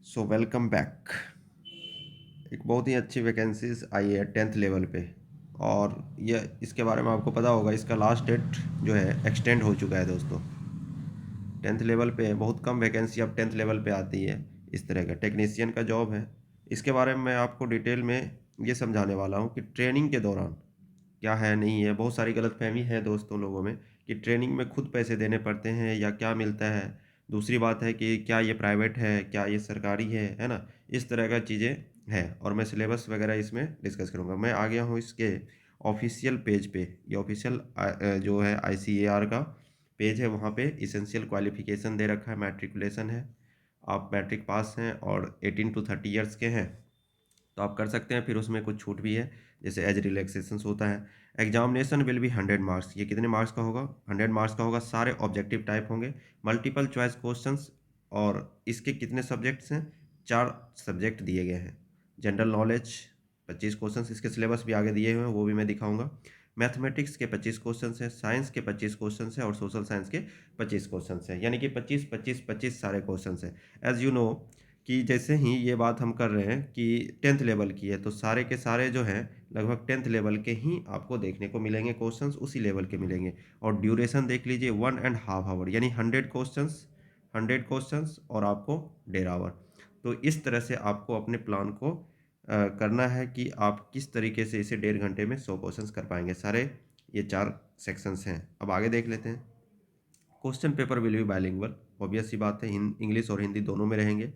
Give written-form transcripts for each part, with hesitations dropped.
So welcome back. एक बहुत ही अच्छी वैकेंसीज आई है 10th लेवल पे। और यह इसके बारे में आपको पता होगा, इसका लास्ट डेट जो है एक्सटेंड हो चुका है दोस्तों। 10th लेवल पे बहुत कम वैकेंसी अब 10th लेवल पे आती है। इस तरह का टेक्नीशियन का जॉब है। इसके बारे में मैं आपको डिटेल में ये समझाने वाला हूँ कि ट्रेनिंग के दौरान क्या है नहीं है। बहुत सारी गलतफहमी है दोस्तों लोगों में कि ट्रेनिंग में खुद पैसे देने पड़ते हैं या क्या मिलता है। दूसरी बात है कि क्या ये प्राइवेट है, क्या ये सरकारी है ना। इस तरह का चीज़ें हैं और मैं सिलेबस वगैरह इसमें डिस्कस करूँगा। मैं आ गया हूँ इसके ऑफिशियल पेज पे। ये ऑफिशियल जो है ICAR का पेज है। वहाँ पे इसेंशियल क्वालिफिकेशन दे रखा है, मैट्रिकुलेशन है, आप मैट्रिक पास हैं और 18 to 30 ईयर्स के हैं तो आप कर सकते हैं। फिर उसमें कुछ छूट भी है, जैसे एज रिलैक्सेशन होता है। Examination will be 100 marks. ये कितने मार्क्स का होगा? 100 मार्क्स का होगा। सारे ऑब्जेक्टिव टाइप होंगे, मल्टीपल चॉइस क्वेश्चंस। और इसके कितने सब्जेक्ट्स हैं? 4 सब्जेक्ट दिए गए हैं। जनरल नॉलेज 25 क्वेश्चंस, इसके सिलेबस भी आगे दिए हुए हैं, वो भी मैं दिखाऊंगा। मैथमेटिक्स के 25 क्वेश्चन हैं, साइंस के 25 क्वेश्चन हैं और सोशल साइंस के 25 क्वेश्चन हैं। यानी कि 25 25 25 सारे क्वेश्चन हैं। एज यू नो कि जैसे ही ये बात हम कर रहे हैं कि 10th लेवल की है, तो सारे के सारे जो हैं लगभग 10th लेवल के ही आपको देखने को मिलेंगे। क्वेश्चंस उसी लेवल के मिलेंगे। और ड्यूरेशन देख लीजिए 1.5 आवर, यानी 100 क्वेश्चंस और आपको 1.5 आवर। तो इस तरह से आपको अपने प्लान को करना है कि आप किस तरीके से इसे 1.5 घंटे में 100 क्वेश्चंस कर पाएंगे। सारे ये 4 सेक्शंस हैं। अब आगे देख लेते हैं। Question paper will be bilingual, obvious सी बात है, इंग्लिश और हिंदी दोनों में रहेंगे।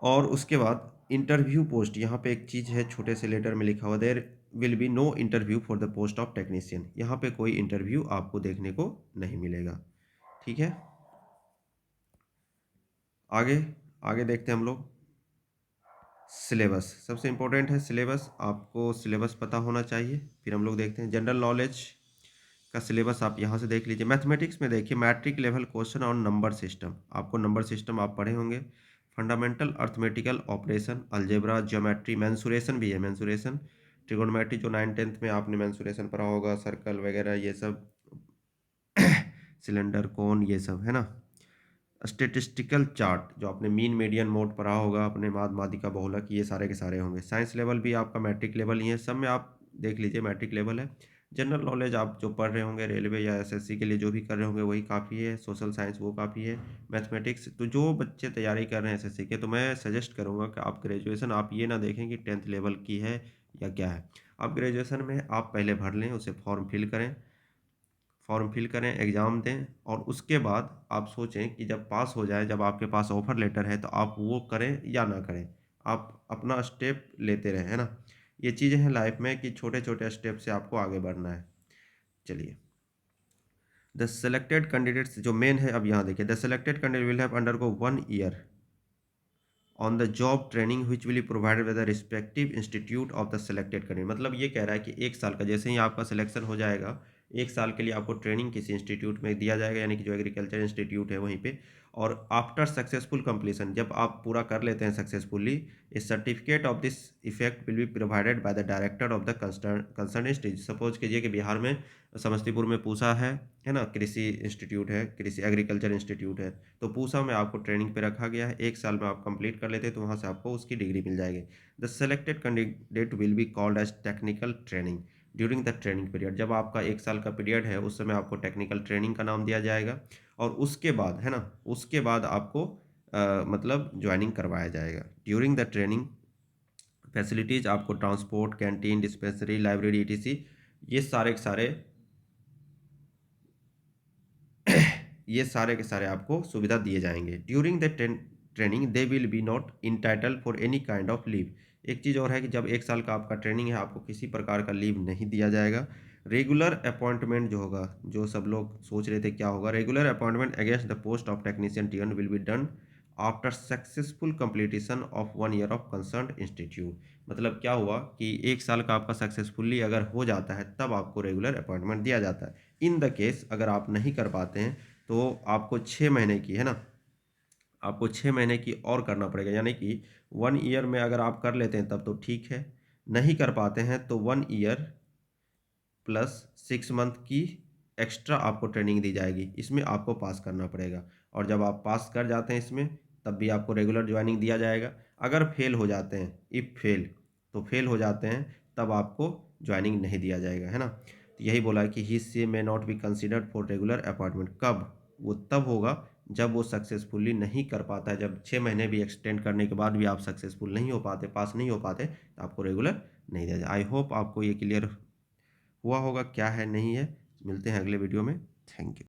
और उसके बाद इंटरव्यू पोस्ट, यहाँ पे एक चीज़ है, छोटे से लेटर में लिखा हुआ, there will be no interview for the post of technician. यहाँ पे कोई इंटरव्यू आपको देखने को नहीं मिलेगा। ठीक है, आगे आगे देखते हैं हम लोग। सिलेबस सबसे इम्पोर्टेंट है। सिलेबस आपको सिलेबस पता होना चाहिए। फिर हम लोग देखते हैं जनरल नॉलेज का सिलेबस। आप यहाँ से देख लीजिए। मैथमेटिक्स में देखिए मैट्रिक लेवल क्वेश्चन और नंबर सिस्टम, आपको नंबर सिस्टम आप पढ़े होंगे। Fundamental arithmetical operation, algebra, geometry, mensuration भी है, मेंसुरेशन, ट्रिगोनोमेट्री जो 9th-10th में आपने मेंसुरेशन पढ़ा होगा, सर्कल वगैरह ये सब, सिलेंडर, कोन, ये सब है ना। स्टेटिस्टिकल चार्ट जो आपने मीन मीडियन मोड पढ़ा होगा, अपने माद मादिका बहुलक, ये सारे के सारे होंगे। साइंस लेवल भी आपका मैट्रिक लेवल ही है, सब में आप देख लीजिए मैट्रिक लेवल है। जनरल नॉलेज आप जो पढ़ रहे होंगे रेलवे या SSC के लिए जो भी कर रहे होंगे वही काफ़ी है। सोशल साइंस वो काफ़ी है। मैथमेटिक्स तो जो बच्चे तैयारी कर रहे हैं SSC के, तो मैं सजेस्ट करूँगा कि आप ग्रेजुएशन आप ये ना देखें कि 10th लेवल की है या क्या है। आप ग्रेजुएशन में आप पहले भर लें, उसे फॉर्म फिल करें, एग्ज़ाम दें और उसके बाद आप सोचें कि जब पास हो जाए, जब आपके पास ऑफ़र लेटर है, तो आप वो करें या ना करें। आप अपना स्टेप लेते रहें, है ना। ये चीज़ें हैं लाइफ में कि छोटे-छोटे स्टेप से आपको आगे बढ़ना है। चलिए, द सेलेक्टेड कैंडिडेट्स जो मेन है, अब यहाँ देखिए, the selected candidate will have undergo 1 year on the job training which will be provided by the respective institute of the selected candidate. मतलब ये कह रहा है कि 1 साल का, जैसे ही आपका सिलेक्शन हो जाएगा, 1 साल के लिए आपको ट्रेनिंग किसी इंस्टीट्यूट में दिया जाएगा, यानी कि जो एग्रीकल्चर इंस्टीट्यूट है वहीं पे। और आफ्टर सक्सेसफुल कंप्लीशन, जब आप पूरा कर लेते हैं successfully, A certificate of this effect will be provided by the director of the concern institute. Suppose कीजिए कि बिहार में समस्तीपुर में पूसा है ना, कृषि इंस्टीट्यूट है, कृषि एग्रीकल्चर इंस्टीट्यूट है। तो पूसा में आपको ट्रेनिंग पे रखा गया है, 1 साल में आप कंप्लीट कर लेते हैं तो वहाँ से आपको उसकी डिग्री मिल जाएगी। The selected candidate will be called as technical training during the training period. जब आपका 1 साल का पीरियड है उस समय आपको टेक्निकल ट्रेनिंग का नाम दिया जाएगा। और उसके बाद है ना, उसके बाद आपको मतलब ज्वाइनिंग करवाया जाएगा। ड्यूरिंग द ट्रेनिंग फैसिलिटीज़ आपको transport, canteen, dispensary, library ETC, ये सारे के सारे ये सारे के सारे आपको सुविधा दिए जाएंगे। During the training they will be not entitle for any kind of leave. एक चीज़ और है कि जब 1 साल का आपका ट्रेनिंग है, आपको किसी प्रकार का लीव नहीं दिया जाएगा। रेगुलर अपॉइंटमेंट जो होगा, जो सब लोग सोच रहे थे क्या होगा, regular appointment against the post of technician TN will be done after successful completion of 1 year of concern institute. मतलब क्या हुआ कि 1 साल का आपका सक्सेसफुली अगर हो जाता है तब आपको रेगुलर अपॉइंटमेंट दिया जाता है। इन द केस अगर आप नहीं कर पाते हैं तो आपको 6 महीने की, है ना, आपको 6 महीने की और करना पड़ेगा। यानी कि 1 ईयर में अगर आप कर लेते हैं तब तो ठीक है, नहीं कर पाते हैं तो 1 ईयर प्लस 6 मंथ की एक्स्ट्रा आपको ट्रेनिंग दी जाएगी। इसमें आपको पास करना पड़ेगा और जब आप पास कर जाते हैं इसमें, तब भी आपको रेगुलर ज्वाइनिंग दिया जाएगा। अगर फेल हो जाते हैं, इफ़ फेल, तो फेल हो जाते हैं तब आपको ज्वाइनिंग नहीं दिया जाएगा, है ना। तो यही बोला है कि ही से may not be considered for regular appointment. कब? वो तब होगा जब वो सक्सेसफुली नहीं कर पाता है, जब 6 महीने भी एक्सटेंड करने के बाद भी आप सक्सेसफुल नहीं हो पाते, पास नहीं हो पाते, तो आपको रेगुलर नहीं दिया जाए। आई होप आपको ये क्लियर हुआ होगा क्या है नहीं है। मिलते हैं अगले वीडियो में। Thank you.